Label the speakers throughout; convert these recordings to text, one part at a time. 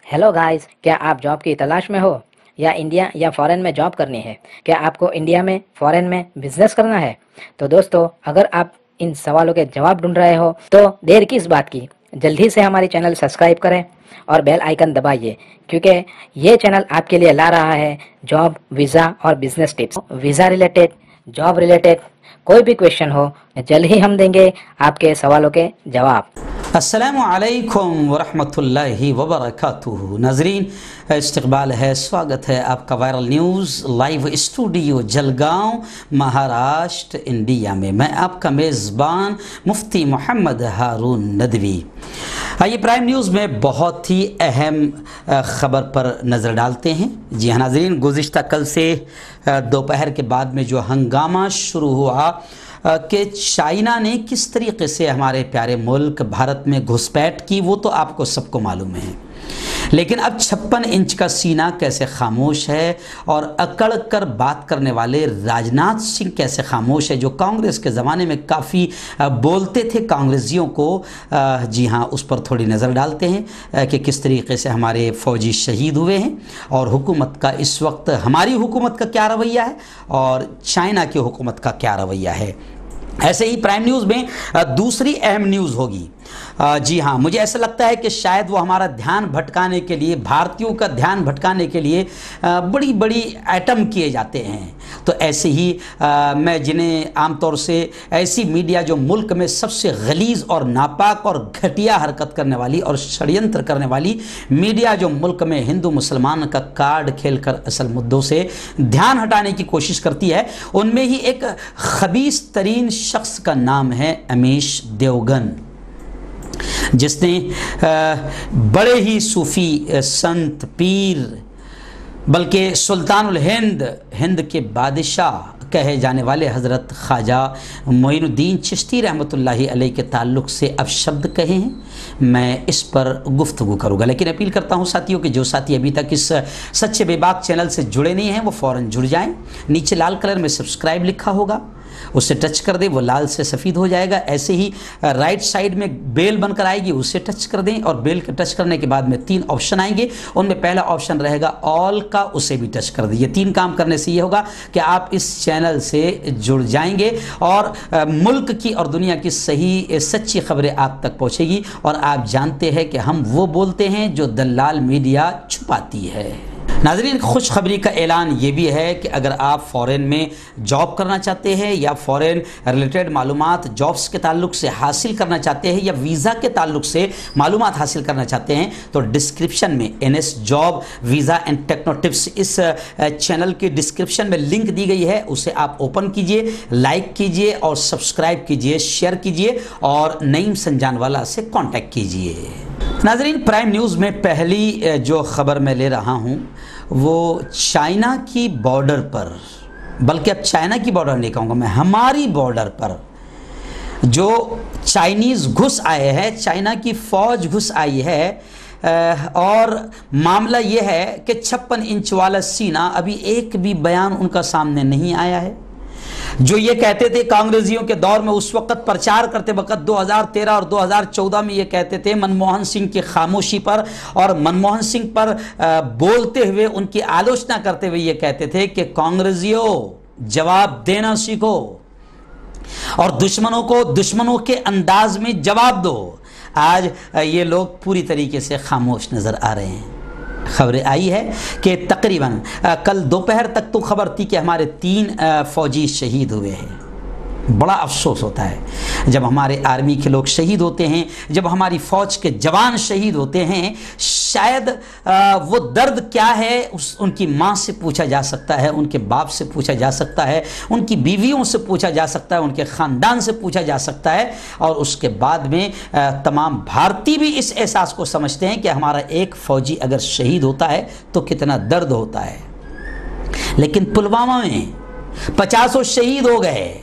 Speaker 1: Hello guys, क्या आप job की तलाश में हो या इंडिया या फॉरेन में जॉब करनी है? क्या आपको इंडिया में फॉरेन में बिजनेस करना है? तो दोस्तों, अगर आप इन सवालों के जवाब ढूंढ रहे हो तो देर किस बात की, जल्दी से हमारी चैनल सब्सक्राइब करें और बेल आइकन दबाइए, क्योंकि ये चैनल आपके लिए ला रहा है जॉब, वीज़ा और business tips. Visa related, job related कोई भी क्वेश्चन हो, जल्द ही हम देंगे आपके सवालों के जवाब।
Speaker 2: अस्सलामु अलैकुम वरहमतुल्लाहि वबरकातुहू। नाजरीन, इस्तकबाल है, स्वागत है आपका viral news live studio Jalgaon, Maharashtra, India में। मैं आपका मेज़बान मुफ्ती मोहम्मद हारून नदवी। आइए प्राइम न्यूज़ में बहुत ही अहम ख़बर पर नज़र डालते हैं। जी हाँ नाजरीन, गुज़िश्ता कल से दोपहर के बाद में जो हंगामा शुरू हुआ कि चाइना ने किस तरीके से हमारे प्यारे मुल्क भारत में घुसपैठ की, वो तो आपको सबको मालूम है। लेकिन अब 56 इंच का सीना कैसे खामोश है और अकड़ कर बात करने वाले राजनाथ सिंह कैसे खामोश है, जो कांग्रेस के ज़माने में काफ़ी बोलते थे कांग्रेसियों को। जी हाँ, उस पर थोड़ी नज़र डालते हैं कि किस तरीके से हमारे फ़ौजी शहीद हुए हैं और हुकूमत का इस वक्त, हमारी हुकूमत का क्या रवैया है और चाइना की हुकूमत का क्या रवैया है। ऐसे ही प्राइम न्यूज़ में दूसरी अहम न्यूज़ होगी। जी हाँ, मुझे ऐसा लगता है कि शायद वो हमारा ध्यान भटकाने के लिए, भारतीयों का ध्यान भटकाने के लिए बड़ी बड़ी आइटम किए जाते हैं। तो ऐसे ही मैं जिन्हें आमतौर से ऐसी मीडिया जो मुल्क में सबसे गलीज़ और नापाक और घटिया हरकत करने वाली और षड्यंत्र करने वाली मीडिया जो मुल्क में हिंदू मुसलमान का कार्ड खेलकर असल मुद्दों से ध्यान हटाने की कोशिश करती है, उनमें ही एक खबीस तरीन शख्स का नाम है अमीश देवगन, जिसने बड़े ही सूफ़ी संत पीर, बल्कि सुल्तानुल हिंद, हिंद के बादशाह कहे जाने वाले हज़रत ख्वाजा मोइनुद्दीन चिश्ती रहमतुल्लाहि अलैह के ताल्लुक़ से अब शब्द कहे हैं। मैं इस पर गुफ्तगू करूँगा, लेकिन अपील करता हूँ साथियों कि जो साथी अभी तक इस सच्चे बेबाक चैनल से जुड़े नहीं हैं वो फ़ौरन जुड़ जाएँ। नीचे लाल कलर में सब्सक्राइब लिखा होगा, उससे टच कर दें, वो लाल से सफ़ेद हो जाएगा। ऐसे ही राइट साइड में बेल बनकर आएगी, उससे टच कर दें और बेल के टच करने के बाद में 3 ऑप्शन आएंगे। उनमें पहला ऑप्शन रहेगा ऑल का, उसे भी टच कर दें। ये 3 काम करने से ये होगा कि आप इस चैनल से जुड़ जाएंगे और मुल्क की और दुनिया की सही सच्ची खबरें आप तक पहुँचेगी। और आप जानते हैं कि हम वो बोलते हैं जो दलाल मीडिया छुपाती है। नाज़रीन, खुशखबरी का ऐलान ये भी है कि अगर आप फ़ॉरेन में जॉब करना चाहते हैं या फ़ॉरेन रिलेटेड मालूमात जॉब्स के ताल्लुक से हासिल करना चाहते हैं या वीज़ा के ताल्लुक से मालूमात हासिल करना चाहते हैं, तो डिस्क्रिप्शन में NS job visa and techno tips इस चैनल की डिस्क्रिप्शन में लिंक दी गई है, उसे आप ओपन कीजिए, लाइक कीजिए और सब्सक्राइब कीजिए, शेयर कीजिए और नईम संजानवाला से कॉन्टैक्ट कीजिए। नाज़रीन, प्राइम न्यूज़ में पहली जो ख़बर मैं ले रहा हूँ वो चाइना की बॉर्डर पर, बल्कि अब चाइना की बॉर्डर नहीं कहूँगा मैं, हमारी बॉर्डर पर जो चाइनीज़ घुस आए हैं, चाइना की फ़ौज घुस आई है। और मामला ये है कि 56 इंच वाला सीना, अभी एक भी बयान उनका सामने नहीं आया है। जो ये कहते थे कांग्रेसियों के दौर में, उस वक्त प्रचार करते वक्त 2013 और 2014 में ये कहते थे मनमोहन सिंह की खामोशी पर, और मनमोहन सिंह पर बोलते हुए, उनकी आलोचना करते हुए ये कहते थे कि कांग्रेसियों जवाब देना सीखो और दुश्मनों को दुश्मनों के अंदाज में जवाब दो। आज ये लोग पूरी तरीके से खामोश नज़र आ रहे हैं। खबरें आई है कि तकरीबन कल दोपहर तक तो खबर थी कि हमारे 3 फ़ौजी शहीद हुए हैं। बड़ा अफसोस होता है जब हमारे आर्मी के लोग शहीद होते हैं, जब हमारी फ़ौज के जवान शहीद होते हैं। शायद वो दर्द क्या है उनकी माँ से पूछा जा सकता है, उनके बाप से पूछा जा सकता है, उनकी बीवियों से पूछा जा सकता है, उनके ख़ानदान से पूछा जा सकता है। और उसके बाद में तमाम भारतीय भी इस एहसास को समझते हैं कि हमारा एक फ़ौजी अगर शहीद होता है तो कितना दर्द होता है। लेकिन पुलवामा में 50 शहीद हो गए,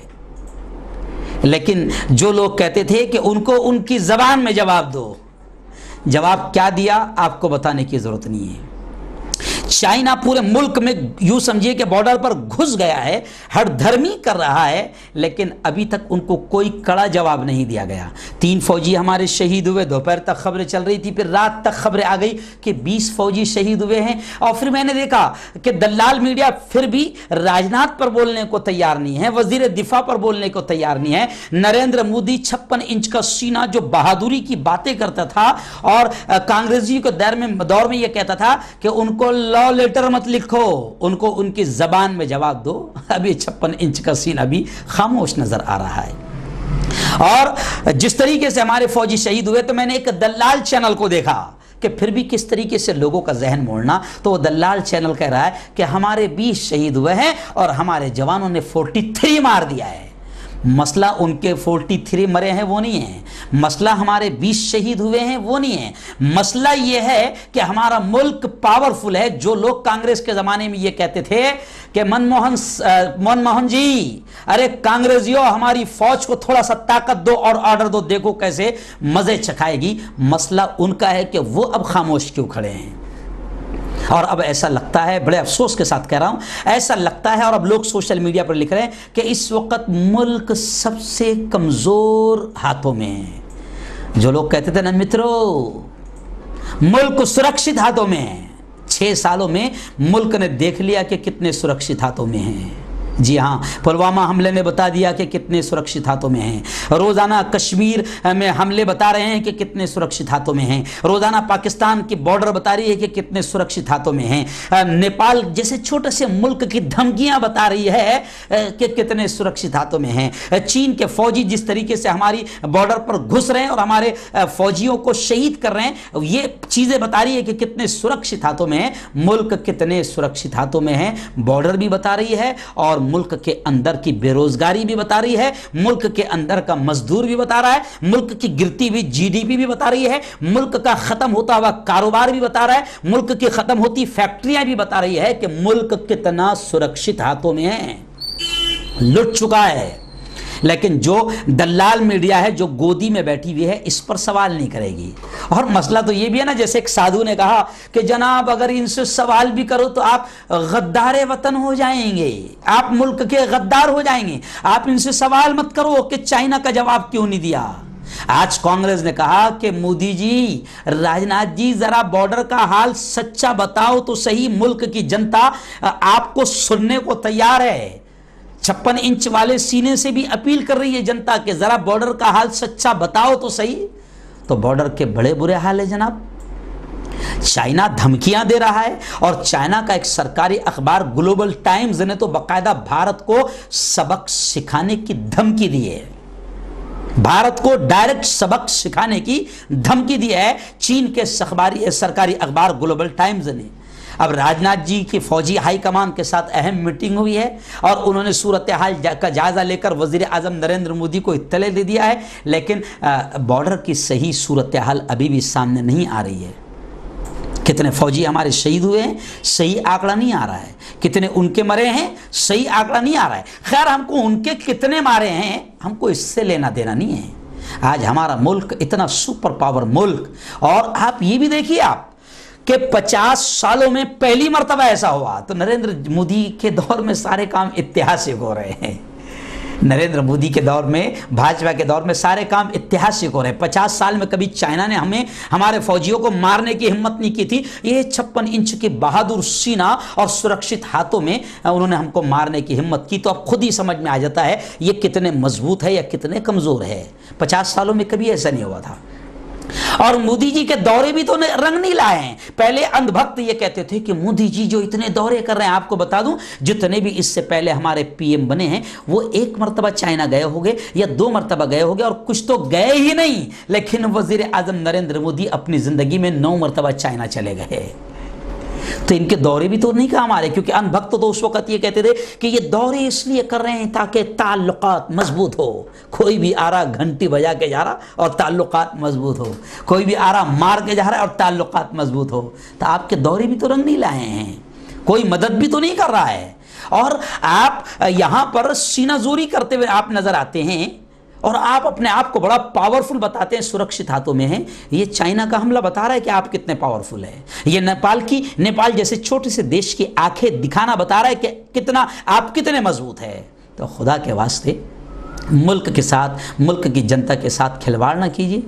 Speaker 2: लेकिन जो लोग कहते थे कि उनको उनकी ज़बान में जवाब दो, जवाब क्या दिया आपको बताने की ज़रूरत नहीं है। चाइना पूरे मुल्क में यूं समझिए कि बॉर्डर पर घुस गया है, हठधर्मी कर रहा है, लेकिन अभी तक उनको कोई कड़ा जवाब नहीं दिया गया। 3 फौजी हमारे शहीद हुए, दोपहर तक खबरें चल रही थी, फिर रात तक खबरें आ गई कि 20 फौजी शहीद हुए हैं। और फिर मैंने देखा कि दलाल मीडिया फिर भी राजनाथ पर बोलने को तैयार नहीं है, वजीर दिफा पर बोलने को तैयार नहीं है। नरेंद्र मोदी 56 इंच का सीना जो बहादुरी की बातें करता था और कांग्रेसी के दौर में यह कहता था कि उनको लॉ लेटर मत लिखो, उनको उनकी जबान में जवाब दो। अभी 56 इंच का सीना भी खामोश नजर आ रहा है। और जिस तरीके से हमारे फौजी शहीद हुए, तो मैंने एक दलाल चैनल को देखा कि फिर भी किस तरीके से लोगों का जहन मोड़ना। तो वो दलाल चैनल कह रहा है कि हमारे 20 शहीद हुए हैं और हमारे जवानों ने 43 मार दिया है। मसला उनके 43 मरे हैं वो नहीं है, मसला हमारे 20 शहीद हुए हैं वो नहीं है। मसला ये है कि हमारा मुल्क पावरफुल है। जो लोग कांग्रेस के जमाने में ये कहते थे कि मनमोहन जी, अरे कांग्रेसियों हमारी फौज को थोड़ा सा ताकत दो और ऑर्डर दो, देखो कैसे मजे चखाएगी। मसला उनका है कि वो अब खामोश क्यों खड़े हैं। और अब ऐसा लगता है, बड़े अफसोस के साथ कह रहा हूं, ऐसा लगता है और अब लोग सोशल मीडिया पर लिख रहे हैं कि इस वक्त मुल्क सबसे कमजोर हाथों में है। जो लोग कहते थे ना मित्रों मुल्क सुरक्षित हाथों में है, 6 सालों में मुल्क ने देख लिया कि कितने सुरक्षित हाथों में है। जी हाँ, पुलवामा हमले ने बता दिया कि कितने सुरक्षित हाथों में हैं। रोजाना कश्मीर में हमले बता रहे हैं कि कितने सुरक्षित हाथों में हैं। रोजाना पाकिस्तान की बॉर्डर बता रही है कि कितने सुरक्षित हाथों में हैं। नेपाल जैसे छोटे से मुल्क की धमकियां बता रही है कि कितने सुरक्षित हाथों में हैं। चीन के फौजी जिस तरीके से हमारी बॉर्डर पर घुस रहे हैं और हमारे फौजियों को शहीद कर रहे हैं, ये चीजें बता रही है कि कितने सुरक्षित हाथों में है। मुल्क कितने सुरक्षित हाथों में है, बॉर्डर भी बता रही है और मुल्क के अंदर की बेरोजगारी भी बता रही है, मुल्क के अंदर का मजदूर भी बता रहा है, मुल्क की गिरती हुई जीडीपी भी बता रही है, मुल्क का खत्म होता हुआ कारोबार भी बता रहा है, मुल्क की खत्म होती फैक्ट्रियां भी बता रही है कि मुल्क कितना सुरक्षित हाथों में है, लुट चुका है। लेकिन जो दलाल मीडिया है जो गोदी में बैठी हुई है, इस पर सवाल नहीं करेगी। और मसला तो ये भी है ना, जैसे एक साधु ने कहा कि जनाब अगर इनसे सवाल भी करो तो आप गद्दारे वतन हो जाएंगे, आप मुल्क के गद्दार हो जाएंगे। आप इनसे सवाल मत करो कि चाइना का जवाब क्यों नहीं दिया। आज कांग्रेस ने कहा कि मोदी जी, राजनाथ जी, जरा बॉर्डर का हाल सच्चा बताओ तो सही, मुल्क की जनता आपको सुनने को तैयार है। 56 इंच वाले सीने से भी अपील कर रही है जनता के जरा बॉर्डर का हाल सच्चा बताओ तो सही। तो बॉर्डर के बड़े बुरे हाल है जनाब। चाइना धमकियां दे रहा है और चाइना का एक सरकारी अखबार ग्लोबल टाइम्स ने तो बाकायदा भारत को सबक सिखाने की धमकी दी है। भारत को डायरेक्ट सबक सिखाने की धमकी दी है चीन के सरकारी अखबार ग्लोबल टाइम्स ने। अब राजनाथ जी की फौजी हाईकमान के साथ अहम मीटिंग हुई है और उन्होंने सूरत हाल का जायजा लेकर वजीर आजम नरेंद्र मोदी को इत्तला दे दिया है, लेकिन बॉर्डर की सही सूरत हाल अभी भी सामने नहीं आ रही है। कितने फौजी हमारे शहीद हुए हैं, सही आंकड़ा नहीं आ रहा है। कितने उनके मरे हैं, सही आंकड़ा नहीं आ रहा है। खैर, हमको उनके कितने मारे हैं हमको इससे लेना देना नहीं है। आज हमारा मुल्क इतना सुपर पावर मुल्क, और आप ये भी देखिए आप कि 50 सालों में पहली मर्तबा ऐसा हुआ। तो नरेंद्र मोदी के दौर में सारे काम ऐतिहासिक हो रहे हैं। नरेंद्र मोदी के दौर में, भाजपा के दौर में सारे काम ऐतिहासिक हो रहे हैं। 50 साल में कभी चाइना ने हमारे फौजियों को मारने की हिम्मत नहीं की थी। ये 56 इंच के बहादुर सीना और सुरक्षित हाथों में उन्होंने हमको मारने की हिम्मत की। तो अब खुद ही समझ में आ जाता है ये कितने मजबूत है या कितने कमजोर है। 50 सालों में कभी ऐसा नहीं हुआ था। और मोदी जी के दौरे भी तो रंग नहीं लाए हैं। पहले अंधभक्त ये कहते थे कि मोदी जी जो इतने दौरे कर रहे हैं, आपको बता दूं जितने भी इससे पहले हमारे पीएम बने हैं वो 1 मरतबा चाइना गए होंगे या 2 मरतबा गए होंगे, और कुछ तो गए ही नहीं। लेकिन वजीर आजम नरेंद्र मोदी अपनी जिंदगी में 9 मरतबा चाइना चले गए। तो इनके दौरे भी तो नहीं काम आ रहे, क्योंकि अनभक्त तो उस वक्त ये कहते थे कि ये दौरे इसलिए कर रहे हैं ताकि ताल्लुकात मजबूत हो। कोई भी आ रहा घंटी बजा के जा रहा और ताल्लुकात मजबूत हो, कोई भी आ रहा मार के जा रहा है और ताल्लुकात मजबूत हो। तो आपके दौरे भी तो रंग नहीं लाए हैं, कोई मदद भी तो नहीं कर रहा है। और आप यहां पर सीनाजोरी करते हुए आप नजर आते हैं। और आप अपने आप को बड़ा पावरफुल बताते हैं, सुरक्षित हाथों में है। ये चाइना का हमला बता रहा है कि आप कितने पावरफुल है। ये नेपाल जैसे छोटे से देश की आंखें दिखाना बता रहा है कि कितना आप कितने मजबूत है। तो खुदा के वास्ते मुल्क के साथ, मुल्क की जनता के साथ खिलवाड़ ना कीजिए।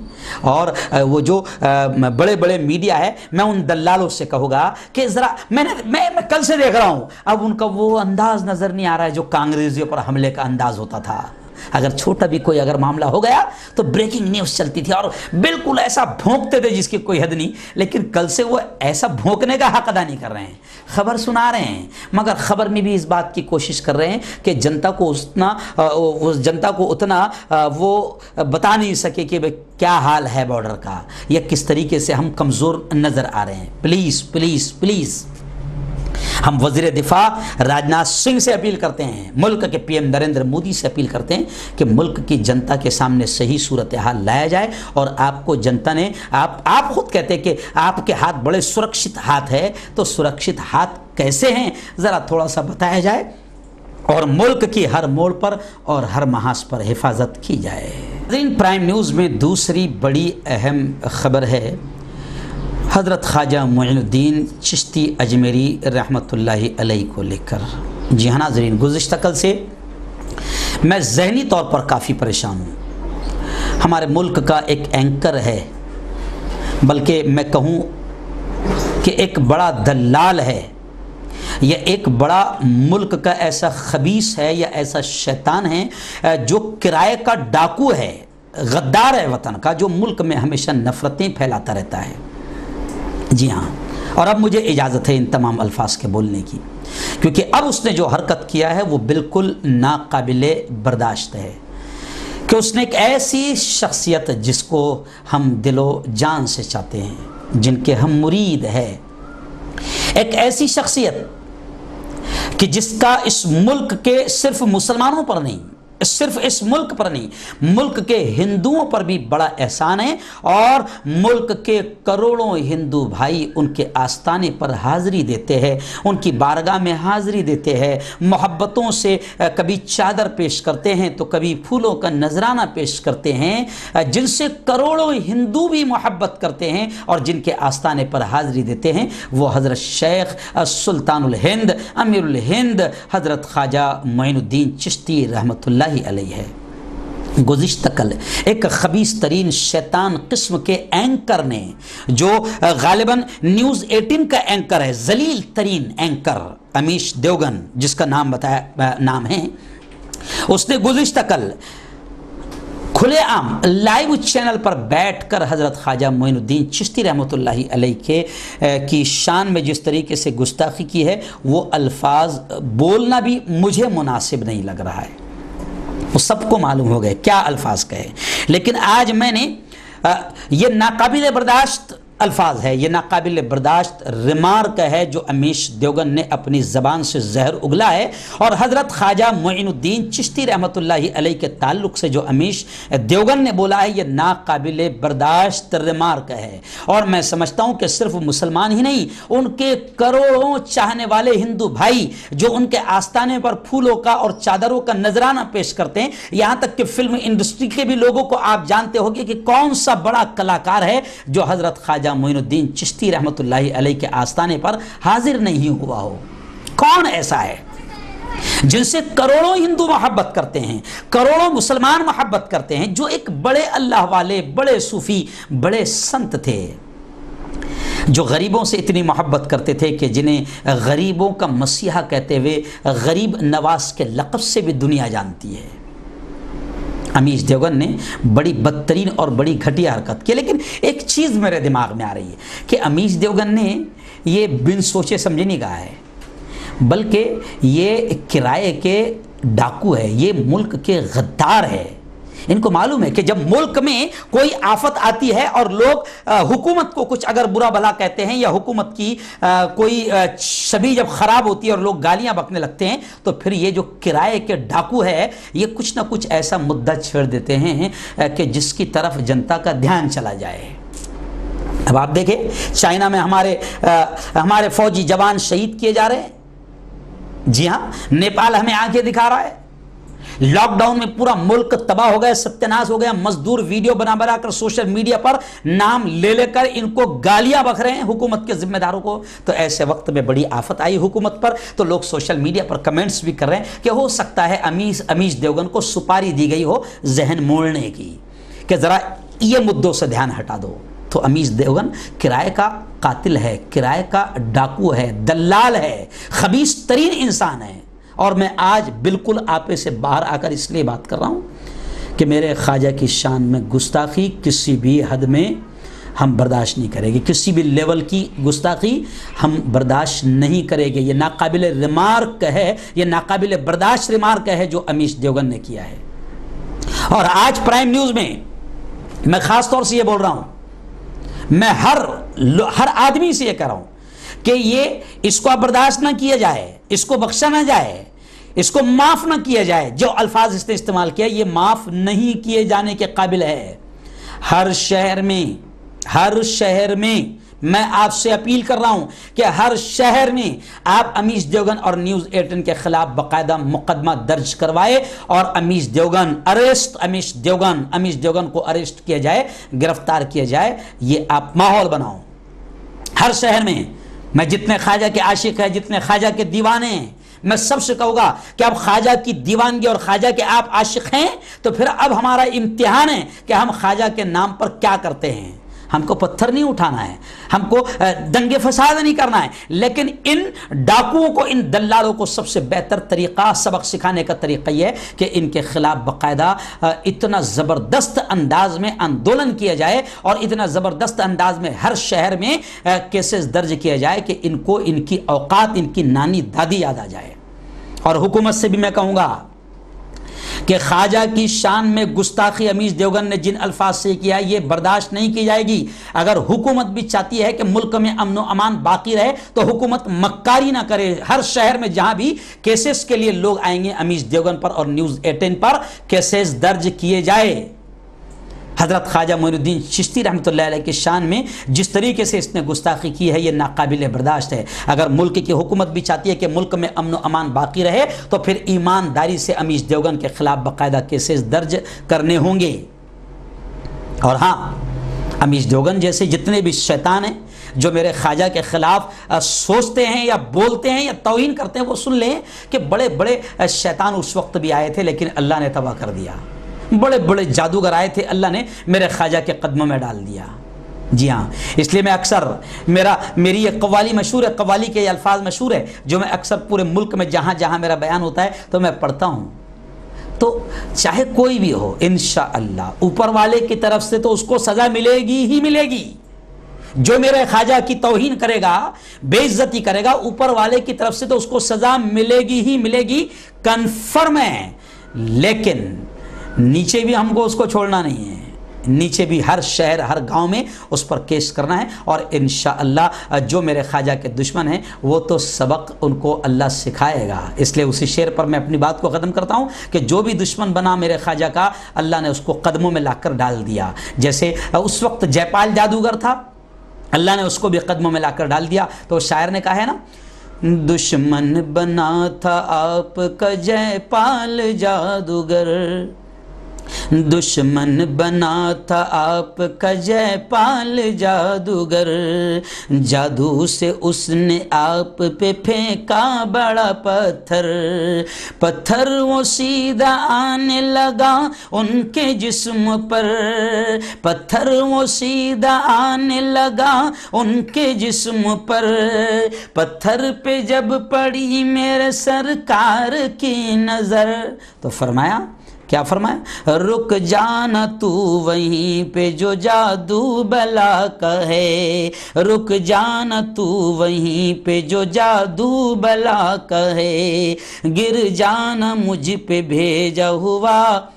Speaker 2: और वो जो बड़े बड़े मीडिया है, मैं उन दल्लालों से कहूँगा कि ज़रा मैं कल से देख रहा हूँ, अब उनका वो अंदाज़ नज़र नहीं आ रहा है जो कांग्रेसियों पर हमले का अंदाज़ होता था। अगर छोटा भी कोई अगर मामला हो गया तो ब्रेकिंग न्यूज़ चलती थी और बिल्कुल ऐसा भौंकते थे जिसकी कोई हद नहीं। लेकिन कल से वो ऐसा भौंकने का हक अदा नहीं कर रहे हैं, खबर सुना रहे हैं, मगर खबर में भी इस बात की कोशिश कर रहे हैं कि जनता को उतना वो बता नहीं सके कि भाई क्या हाल है बॉर्डर का, या किस तरीके से हम कमज़ोर नज़र आ रहे हैं। प्लीज़ प्लीज़ प्लीज़ हम वज़ीर दिफा राजनाथ सिंह से अपील करते हैं, मुल्क के पीएम नरेंद्र मोदी से अपील करते हैं कि मुल्क की जनता के सामने सही सूरत हाल लाया जाए। और आपको जनता ने, आप खुद कहते हैं कि आपके हाथ बड़े सुरक्षित हाथ है, तो सुरक्षित हाथ कैसे हैं ज़रा थोड़ा सा बताया जाए और मुल्क की हर मोड़ पर और हर महाज पर हिफाजत की जाए। प्राइम न्यूज़ में दूसरी बड़ी अहम खबर है हज़रत ख्वाजा मोइनुद्दीन चिश्ती अजमेरी रहमतुल्लाहि अलैहि को लेकर। जी हाँ नाज़रीन, गुज़िश्ता कल से मैं ज़हनी तौर पर काफ़ी परेशान हूँ। हमारे मुल्क का एक एंकर है, बल्कि मैं कहूँ कि एक बड़ा दलाल है, या एक बड़ा मुल्क का ऐसा खबीस है या ऐसा शैतान है जो किराए का डाकू है, गद्दार है वतन का, जो मुल्क में हमेशा नफ़रतें फैलाता रहता है। जी हाँ, और अब मुझे इजाज़त है इन तमाम अल्फाज के बोलने की, क्योंकि अब उसने जो हरकत किया है वो बिल्कुल नाकाबिले बर्दाश्त है कि उसने एक ऐसी शख्सियत जिसको हम दिलो जान से चाहते हैं, जिनके हम मुरीद है, एक ऐसी शख्सियत कि जिसका इस मुल्क के सिर्फ मुसलमानों पर नहीं, सिर्फ इस मुल्क पर नहीं, मुल्क के हिंदुओं पर भी बड़ा एहसान है, और मुल्क के करोड़ों हिंदू भाई उनके आस्थाने पर हाज़िरी देते हैं, उनकी बारगाह में हाज़िरी देते हैं, मोहब्बतों से कभी चादर पेश करते हैं तो कभी फूलों का नजराना पेश करते हैं, जिनसे करोड़ों हिंदू भी मोहब्बत करते हैं और जिनके आस्थाने पर हाज़िरी देते हैं, वो हज़रत शेख सुल्तानुल हिंद अमीरुल हिंद हज़रत ख्वाजा मोइनुद्दीन चिश्ती रहमतुल्लाह अलैहि है। गुज़िश्ता कल एक खबीस तरीन शैतान किस्म के एंकर ने, जो गालिबन न्यूज़ 18 का एंकर है, जलील तरीन एंकर अमीश देवगन जिसका नाम है, उसने गुज़िश्ता कल खुलेआम लाइव चैनल पर बैठकर हज़रत ख्वाजा मोइनुद्दीन चिश्ती रहमतुल्लाहि अलैहि की शान में जिस तरीके से गुस्ताखी की है, वो अल्फाज बोलना भी मुझे मुनासिब नहीं लग रहा है। वो सबको मालूम हो गए क्या अल्फाज कहे, लेकिन आज मैंने ये नाकाबिल बर्दाश्त अल्फाज है, ये नाकाबिल बर्दाश्त रिमार्क है जो अमीश देवगन ने अपनी ज़बान से जहर उगला है, और हज़रत ख्वाजा मोइनुद्दीन चिश्ती रहमतुल्लाहि अलैहि के ताल्लुक़ से जो अमीश देवगन ने बोला है, ये नाकाबिल बर्दाश्त रिमार्क है। और मैं समझता हूँ कि सिर्फ मुसलमान ही नहीं, उनके करोड़ों चाहने वाले हिंदू भाई जो उनके आस्थाने पर फूलों का और चादरों का नजराना पेश करते हैं, यहाँ तक कि फिल्म इंडस्ट्री के भी लोगों को आप जानते होंगे कि कौन सा बड़ा कलाकार है जो हज़रत ख्वाजा मोइनुद्दीन चिश्ती रहमतुल्लाहि अलैहि के आस्थाने पर हाजिर नहीं हुआ हो। कौन ऐसा है जिनसे करोड़ों हिंदू मोहब्बत करते हैं, करोड़ों मुसलमान मोहब्बत करते हैं, जो एक बड़े अल्लाह वाले, बड़े सूफी, बड़े संत थे, जो गरीबों से इतनी मोहब्बत करते थे कि जिन्हें गरीबों का मसीहा कहते हुए गरीब नवाज के लक़ब से भी दुनिया जानती है। अमीश देवगन ने बड़ी बदतरीन और बड़ी घटिया हरकत की। लेकिन एक चीज़ मेरे दिमाग में आ रही है कि अमीश देवगन ने ये बिन सोचे समझे नहीं कहा है, बल्कि ये किराए के डाकू है, ये मुल्क के गद्दार है। इनको मालूम है कि जब मुल्क में कोई आफत आती है और लोग हुकूमत को कुछ अगर बुरा भला कहते हैं, या हुकूमत की कोई छवि जब ख़राब होती है और लोग गालियां बकने लगते हैं, तो फिर ये जो किराए के डाकू है, ये कुछ ना कुछ ऐसा मुद्दा छेड़ देते हैं कि जिसकी तरफ जनता का ध्यान चला जाए। अब आप देखें, चाइना में हमारे फौजी जवान शहीद किए जा रहे हैं। जी हाँ, नेपाल हमें आंखें दिखा रहा है। लॉकडाउन में पूरा मुल्क तबाह हो गया, सत्यानाश हो गया। मजदूर वीडियो बना बना कर सोशल मीडिया पर नाम ले लेकर इनको गालियां बक रहे हैं हुकूमत के जिम्मेदारों को। तो ऐसे वक्त में बड़ी आफत आई हुकूमत पर, तो लोग सोशल मीडिया पर कमेंट्स भी कर रहे हैं कि हो सकता है अमीश देवगन को सुपारी दी गई हो जहन मोड़ने की, कि जरा ये मुद्दों से ध्यान हटा दो। तो अमीश देवगन किराए का कातिल है, किराए का डाकू है, दलाल है, खबीस तरीन इंसान है। और मैं आज बिल्कुल आपे से बाहर आकर इसलिए बात कर रहा हूँ कि मेरे ख्वाजा की शान में गुस्ताखी किसी भी हद में हम बर्दाश्त नहीं करेंगे, किसी भी लेवल की गुस्ताखी हम बर्दाश्त नहीं करेंगे। ये नाकाबिल रिमार्क है, ये नाकाबिल बर्दाश्त रिमार्क है जो अमीश देवगन ने किया है। और आज प्राइम न्यूज़ में मैं ख़ास तौर से ये बोल रहा हूँ, मैं हर आदमी से ये कह रहा हूँ कि ये इसको अब बर्दाश्त ना किया जाए, इसको बख्शा ना जाए, इसको माफ ना किया जाए। जो अल्फाज इसने इस्तेमाल किया ये माफ नहीं किए जाने के काबिल है। हर शहर में मैं आपसे अपील कर रहा हूं कि हर शहर में आप अमीश देवगन और न्यूज़ 18 के खिलाफ बाकायदा मुकदमा दर्ज करवाए और अमीश देवगन को अरेस्ट किया जाए, गिरफ्तार किया जाए। ये आप माहौल बनाओ हर शहर में। मैं जितने ख्वाजा के आशिक हैं, जितने ख्वाजा के दीवाने हैं, मैं सबसे कहूँगा कि अब ख्वाजा की दीवानगी और ख्वाजा के आप आशिक हैं तो फिर अब हमारा इम्तिहान है कि हम ख्वाजा के नाम पर क्या करते हैं। हमको पत्थर नहीं उठाना है, हमको दंगे फसाद नहीं करना है, लेकिन इन डाकुओं को, इन दल्लालों को सबसे बेहतर तरीका, सबक सिखाने का तरीका यह है कि इनके खिलाफ बाकायदा इतना ज़बरदस्त अंदाज में आंदोलन किया जाए और इतना ज़बरदस्त अंदाज में हर शहर में केसेस दर्ज किया जाए कि इनको इनकी औकात, इनकी नानी दादी याद आ जाए। और हुकूमत से भी मैं कहूँगा कि ख्वाजा की शान में गुस्ताखी अमीश देवगन ने जिन अल्फाज से किया ये बर्दाश्त नहीं की जाएगी। अगर हुकूमत भी चाहती है कि मुल्क में अमन व अमान बाकी रहे तो हुकूमत मक्कारी ना करे। हर शहर में जहां भी केसेस के लिए लोग आएंगे अमीश देवगन पर और न्यूज़ 18 पर केसेस दर्ज किए जाए। हज़रत ख्वाजा मोइनुद्दीन चिश्ती रहमतुल्लाह अलैह की शान में जिस तरीके से इसने गुस्ताखी की है ये नाकाबिल बर्दाश्त है। अगर मुल्क की हुकूमत भी चाहती है कि मुल्क में अमन व अमान बाकी रहे तो फिर ईमानदारी से अमीश देवगन के खिलाफ बाकायदा केसेस दर्ज करने होंगे। और हाँ, अमीश देवगन जैसे जितने भी शैतान हैं जो मेरे ख्वाजा के खिलाफ सोचते हैं या बोलते हैं या तौहीन करते हैं, वो सुन लें कि बड़े बड़े शैतान उस वक्त भी आए थे लेकिन अल्लाह ने तबाह कर दिया। बड़े बड़े जादूगर आए थे, अल्लाह ने मेरे ख्वाजा के कदमों में डाल दिया। जी हाँ, इसलिए मैं अक्सर मेरी ये कव्वाली मशहूर है, कव्वाली के अल्फाज मशहूर है जो मैं अक्सर पूरे मुल्क में जहाँ जहाँ मेरा बयान होता है तो मैं पढ़ता हूँ। तो चाहे कोई भी हो, इंशाअल्लाह ऊपर वाले की तरफ से तो उसको सज़ा मिलेगी ही मिलेगी। जो मेरे ख्वाजा की तौहीन करेगा, बेइज्जती करेगा, ऊपर वाले की तरफ से तो उसको सज़ा मिलेगी ही मिलेगी, कन्फर्म है। लेकिन नीचे भी हमको उसको छोड़ना नहीं है, नीचे भी हर शहर हर गांव में उस पर केस करना है। और इंशाअल्लाह जो मेरे ख्वाजा के दुश्मन हैं वो तो सबक उनको अल्लाह सिखाएगा। इसलिए उसी शेर पर मैं अपनी बात को ख़त्म करता हूँ कि जो भी दुश्मन बना मेरे ख्वाजा का, अल्लाह ने उसको कदमों में लाकर डाल दिया। जैसे उस वक्त जयपाल जादूगर था, अल्लाह ने उसको भी कदमों में लाकर डाल दिया। तो शायर ने कहा है ना, दुश्मन बना था आपका जयपाल जादूगर, दुश्मन बना था आपका जयपाल जादूगर, जादू से उसने आप पे फेंका बड़ा पत्थर, पत्थर वो सीधा आने लगा उनके जिस्म पर, पत्थर वो सीधा आने लगा उनके जिस्म पर, पत्थर पे जब पड़ी मेरे सरकार की नज़र। तो फरमाया, क्या फरमाया, रुक जाना तू वहीं पे जो जादू बला कहे, रुक जाना तू वहीं पे जो जादू बला कहे, गिर जाना मुझ पे भेजा हुआ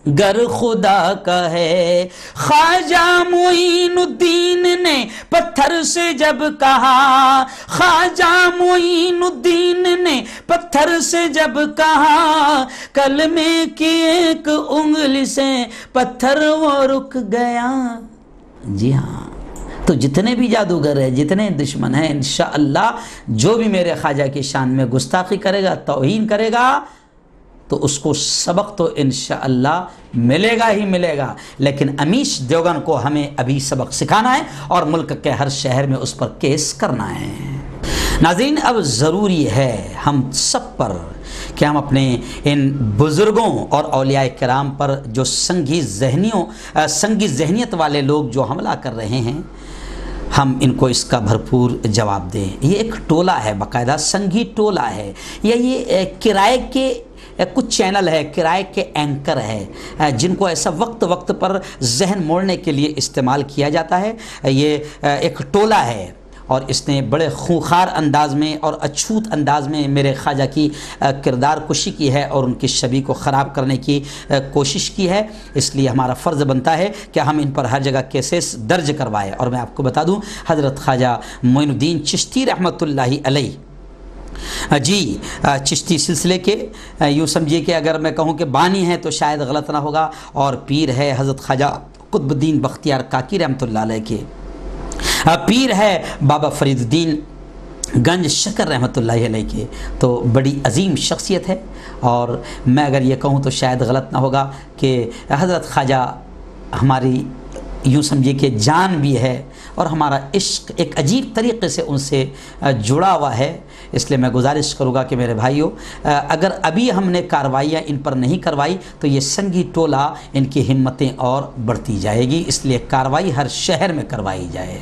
Speaker 2: गर खुदा का है। ख्वाजा मोइनुद्दीन ने पत्थर से जब कहा, ख्वाजा मोइनुद्दीन ने पत्थर से जब कहा, कलमे की एक उंगली से पत्थर वो रुक गया। जी हाँ, तो जितने भी जादूगर हैं, जितने दुश्मन हैं, इंशाअल्लाह जो भी मेरे ख्वाजा की शान में गुस्ताखी करेगा, तौहीन करेगा, तो उसको सबक तो इंशाअल्लाह मिलेगा ही मिलेगा, लेकिन अमीश देवगन को हमें अभी सबक सिखाना है और मुल्क के हर शहर में उस पर केस करना है। नाज़रीन, अब ज़रूरी है हम सब पर कि हम अपने इन बुज़ुर्गों और औलियाए किराम पर जो संगी जहनियत वाले लोग जो हमला कर रहे हैं, हम इनको इसका भरपूर जवाब दें। ये एक टोला है, बाकायदा संघी टोला है, ये किराए के कुछ चैनल है, किराए के एंकर है जिनको ऐसा वक्त वक्त पर जहन मोड़ने के लिए इस्तेमाल किया जाता है। ये एक टोला है और इसने बड़े खूंखार अंदाज में और अछूत अंदाज में मेरे ख्वाजा की किरदार कुशी की है और उनकी छवि को ख़राब करने की कोशिश की है। इसलिए हमारा फ़र्ज़ बनता है कि हम इन पर हर जगह केसेस दर्ज करवाएं। और मैं आपको बता दूं, हज़रत ख्वाजा मोइनुद्दीन चिश्ती रहमतुल्लाहि अलैह जी चिश्ती सिलसिले के यूँ समझिए कि अगर मैं कहूँ कि बानी है तो शायद गलत ना होगा, और पीर है हज़रत ख्वाजा कुतुबुद्दीन बख्तियार काकी रहमतुल्लाह अलैह के, पीर है बाबा फरीदुद्दीन गंज शकर रहमतुल्लाहि अलैह के। तो बड़ी अजीम शख्सियत है, और मैं अगर ये कहूँ तो शायद गलत ना होगा कि हज़रत ख्वाजा हमारी यूँ समझिए कि जान भी है और हमारा इश्क एक अजीब तरीक़े से उनसे जुड़ा हुआ है। इसलिए मैं गुजारिश करूँगा कि मेरे भाइयों, अगर अभी हमने कार्रवाइयाँ इन पर नहीं करवाई तो ये संगी टोला इनकी हिम्मतें और बढ़ती जाएगी। इसलिए कार्रवाई हर शहर में करवाई जाए।